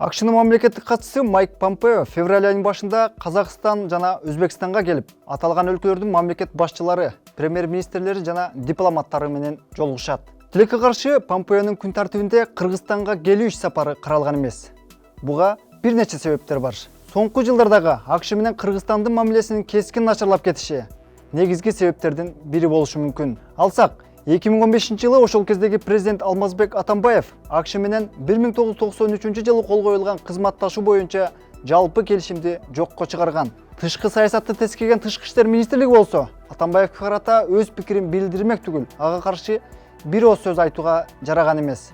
AQShnын мамлекеттик катчысы Майк Помпео февраль айынын башында Казакстан жана Өзбекстанга келип, аталган өлкөлөрдүн мамлекет башчылары, премьер-министрлери жана дипломаттары менен жолугушат. Тилекке каршы Помпеонун күн тартибинде Кыргызстанга келүү иш сапары каралган эмес. Буга бир нече себептер бар. Соңку жылдардагы АКШ менен Кыргызстандын мамилесинин кескин начарлап кетиши негизги себептердин бири болушу мүмкүн. Алсак, 2015 жылы ошол кездеги президент Алмазбек Атамбаев АКШ менен 1993 жылы кол коюлган кызматташуу боюнча жалпы келишимди жокко чыгарган. Тышкы саясатты тескеген Тышкы иштер министрлиги болсо Атамбаевге карата өз пикирин билдирмек түгүл, ага каршы бир ооз сөз айтууга жараган эмес.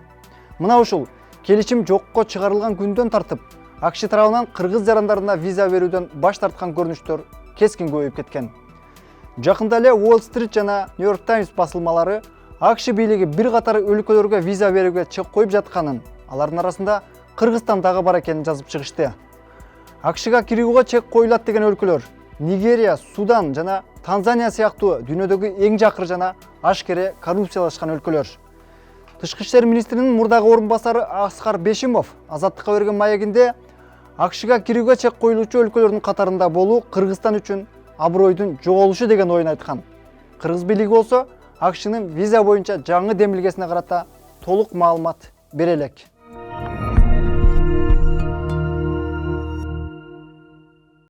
Мына ушул келишим жокко чыгарылган күндөн тартып, АКШ тарабынан кыргыз жарандарына виза берүүдөн баш тарткан көрүнүштөр кескин көбөйүп кеткен. Жакында эле Wall Street жана New York Times басылмалары АКШ бийлиги бир катар өлкөлөргө виза берүүгө чек коюп жатканын, алардын арасында Кыргызстан дагы бар экенин жазып чыгышты. АКШга кирүүгө чек коюлат деген өлкөлөр Нигерия, Судан жана Танзания сыяктуу дүйнөдөгү эң жакыр жана ашкере коррупциялашкан өлкөлөр. Тышкы иштер министринин мурдагы орун басары Аскар Бешимов Азаттыкка берген маегинде АКШга кирүүгө чек коюлуучу өлкөлөрдүн катарында болуу Кыргызстан үчүн абройдун жоголушу деген оюн айткан. Кыргыз бийлиги болсо АКШнын виза боюнча жаңы демилгесине карата толук маалымат бере элек.